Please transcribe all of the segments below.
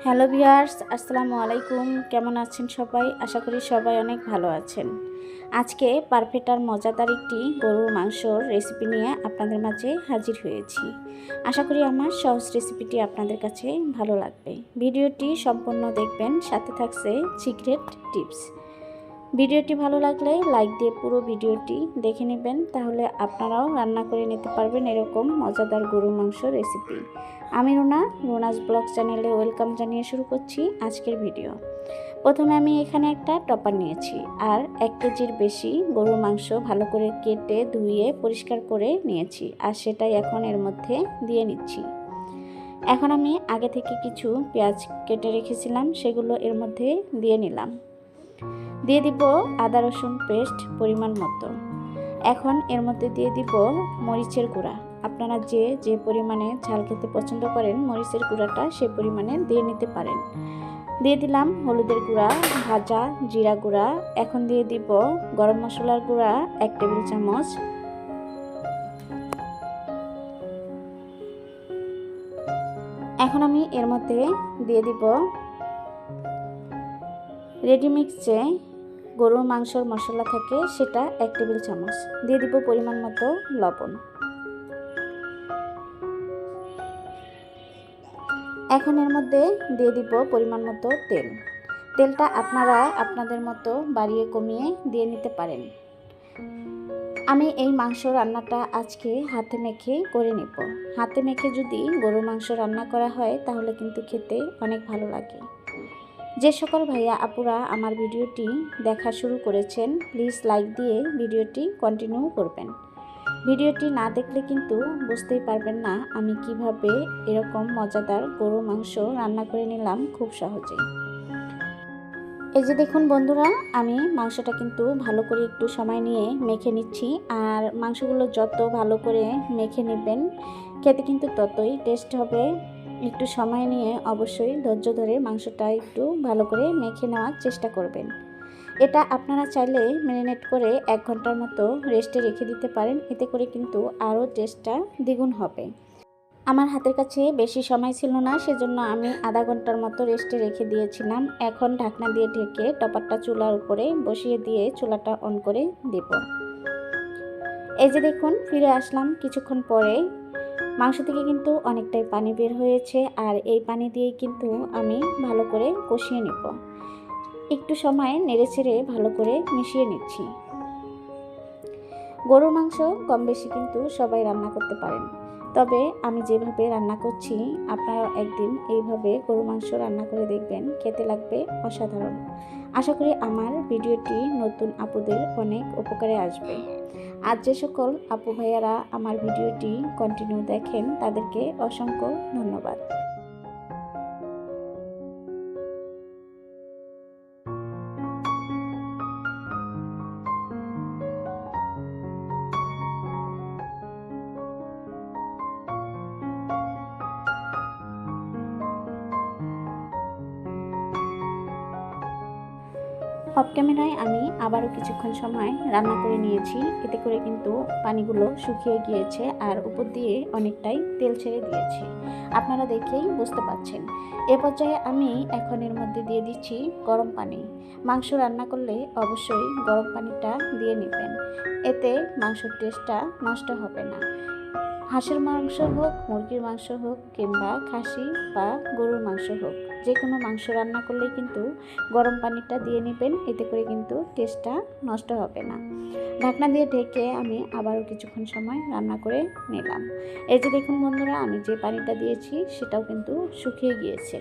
Hello viewers, আসসালামু আলাইকুম। কেমন আছেন সবাই? আশা করি সবাই অনেক ভালো আছেন। আজকে পারফেক্ট আর মজাদার একটি গরুর মাংসর রেসিপি নিয়ে আপনাদের মাঝে হাজির হয়েছি। আশা করি আমার সহজ রেসিপিটি আপনাদের কাছে ভালো লাগবে। ভিডিওটি সম্পূর্ণ দেখবেন, সাথে থাকছে সিক্রেট টিপস। ভিডিওটি ভালো লাগলে লাইক দিয়ে পুরো ভিডিওটি দেখে নেবেন, তাহলে আপনারাও রান্না করে নিতে পারবেন এরকম মজাদার গরুর মাংস রেসিপি। আমি রুনাস ব্লগ চ্যানেলে ওয়েলকাম জানিয়ে শুরু করছি আজকের ভিডিও। প্রথমে আমি এখানে একটা টপার নিয়েছি আর 1 কেজির বেশি গরুর মাংস ভালো করে কেটে ধুয়ে পরিষ্কার করে নিয়েছি, আর সেটাই এখন এর মধ্যে দিয়ে নিচ্ছি। এখন আমি আগে থেকে কিছু পেঁয়াজ কেটে রেখেছিলাম, সেগুলো এর মধ্যে দিয়ে নিলাম। দিয়ে দিব আদা রসুন পেস্ট পরিমাণ মতো। এখন এর মধ্যে দিয়ে দিব মরিচের গুঁড়া। আপনারা যে পরিমাণে ঝাল খেতে পছন্দ করেন মরিচের গুঁড়াটা সে পরিমাণে দিয়ে নিতে পারেন। দিয়ে দিলাম হলুদের গুঁড়া, ভাজা জিরা গুঁড়া। এখন দিয়ে দিব গরম মশলার গুঁড়া 1 টেবিল চামচ। এখন আমি এর মধ্যে দিয়ে দিব রেডিমিক্স যে গরুর মাংসর মশলা থাকে সেটা 1 টেবিল চামচ। দিয়ে দিব পরিমাণ মতো লবণ। এখন এর মধ্যে দিয়ে দিব পরিমাণ মতো তেল। তেলটা আপনারা আপনাদের মতো বাড়িয়ে কমিয়ে দিয়ে নিতে পারেন। আমি এই মাংস রান্নাটা আজকে হাতে মেখে করে নেব। হাতে মেখে যদি গরুর মাংস রান্না করা হয় তাহলে কিন্তু খেতে অনেক ভালো লাগে। যে সকল ভাইয়া আপুরা আমার ভিডিওটি দেখা শুরু করেছেন, প্লিজ লাইক দিয়ে ভিডিওটি কন্টিনিউ করবেন। ভিডিওটি না দেখলে কিন্তু বুঝতেই পারবেন না আমি কিভাবে এরকম মজাদার গরুর মাংস রান্না করে নিলাম খুব সহজেই। এই যে দেখুন বন্ধুরা, আমি মাংসটা কিন্তু ভালো করে একটু সময় নিয়ে মেখে নিচ্ছি। আর মাংসগুলো যত ভালো করে মেখে নেবেন খেতে কিন্তু ততই টেস্ট হবে। একটু সময় নিয়ে অবশ্যই ধৈর্য ধরে মাংসটা একটু ভালো করে মেখে নেওয়ার চেষ্টা করবেন। এটা আপনারা চাইলে ম্যারিনেট করে 1 ঘন্টার মতো রেস্টে রেখে দিতে পারেন, এতে করে কিন্তু আরও টেস্টটা দ্বিগুণ হবে। আমার হাতের কাছে বেশি সময় ছিল না, সেজন্য আমি আধা ঘন্টার মতো রেস্টে রেখে দিয়েছিলাম। এখন ঢাকনা দিয়ে ঢেকে টপারটা চুলার উপরে বসিয়ে দিয়ে চুলাটা অন করে দেব। এই যে দেখুন ফিরে আসলাম কিছুক্ষণ পরে। মাংস থেকে কিন্তু অনেকটাই পানি বের হয়েছে, আর এই পানি দিয়েই কিন্তু আমি ভালো করে কষিয়ে নেব। একটু সময় নেড়েচেড়ে ভালো করে মিশিয়ে নিচ্ছি। গরুর মাংস কম বেশি কিন্তু সবাই রান্না করতে পারেন, তবে আমি যেভাবে রান্না করছি আপনারা একদিন এইভাবে গরুর মাংস রান্না করে দেখবেন, খেতে লাগবে অসাধারণ। আশা করি আমার ভিডিওটি নতুন আপুদের অনেক উপকারে আসবে। আর যে সকল আপু ভাইয়ারা আমার ভিডিওটি কন্টিনিউ দেখেন তাদেরকে অসংখ্য ধন্যবাদ। অফ ক্যামেরায় আমি আবারও কিছুক্ষণ সময় রান্না করে নিয়েছি, এতে করে কিন্তু পানিগুলো শুকিয়ে গিয়েছে আর উপর দিয়ে অনেকটাই তেল ছেড়ে দিয়েছে, আপনারা দেখেই বুঝতে পারছেন। এ পর্যায়ে আমি এখন এর মধ্যে দিয়ে দিচ্ছি গরম পানি। মাংস রান্না করলে অবশ্যই গরম পানিটা দিয়ে নেবেন, এতে মাংসের টেস্টটা নষ্ট হবে না। হাঁসের মাংস হোক, মুরগির মাংস হোক, কিংবা খাসি বা গরুর মাংস হোক, যে কোনো মাংস রান্না করলেই কিন্তু গরম পানিটা দিয়ে নেবেন, এতে করে কিন্তু টেস্টটা নষ্ট হবে না। ঢাকনা দিয়ে ঢেকে আমি আবারও কিছুক্ষণ সময় রান্না করে নিলাম। এই যে দেখুন বন্ধুরা, আমি যে পানিটা দিয়েছি সেটাও কিন্তু শুকিয়ে গিয়েছে।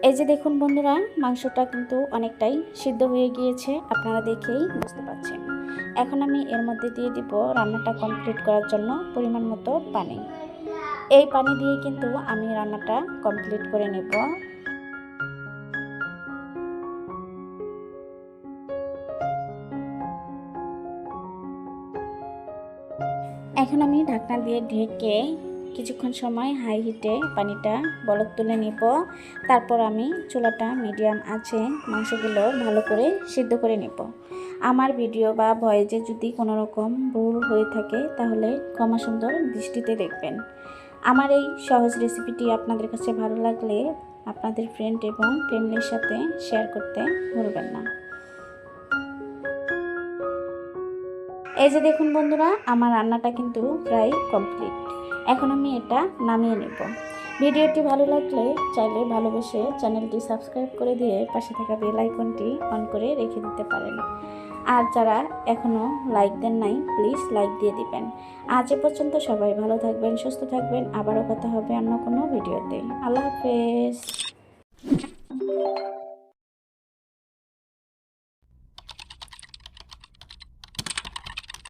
এই যে দেখুন বন্ধুরা, মাংসটা কিন্তু অনেকটাই সিদ্ধ হয়ে গিয়েছে, আপনারা দেখেই বুঝতে পারছেন। এখন আমি এর মধ্যে দিয়ে দিব রান্নাটা কমপ্লিট করার জন্য পরিমাণ মতো পানি। এই পানি দিয়ে কিন্তু আমি রান্নাটা কমপ্লিট করে নেব। এখন আমি ঢাকনা দিয়ে ঢেকে কিছুক্ষণ সময় হাই হিটে পানিটা বলক তুলে নিব। তারপর আমি চুলাটা মিডিয়াম আছে মাংসগুলো ভালো করে সিদ্ধ করে নেব। আমার ভিডিও বা ভয়েসে যদি কোনো রকম ভুল হয়ে থাকে তাহলে ক্ষমা সুন্দর দৃষ্টিতে দেখবেন। আমার এই সহজ রেসিপিটি আপনাদের কাছে ভালো লাগলে আপনাদের ফ্রেন্ড এবং ফ্যামিলির সাথে শেয়ার করতে ভুলবেন না। এই যে দেখুন বন্ধুরা, আমার রান্নাটা কিন্তু প্রায় কমপ্লিট। এখন আমি এটা নামিয়ে নেব। ভিডিওটি ভালো লাগলে চাইলে ভালোবেসে চ্যানেলটি সাবস্ক্রাইব করে দিয়ে পাশে থাকা বেল আইকনটি অন করে রেখে দিতে পারেন। আর যারা এখনও লাইক দেন নাই, প্লিজ লাইক দিয়ে দিবেন। আজ এ পর্যন্ত সবাই ভালো থাকবেন, সুস্থ থাকবেন। আবারও কথা হবে অন্য কোনো ভিডিওতে। আল্লাহ হাফেজ।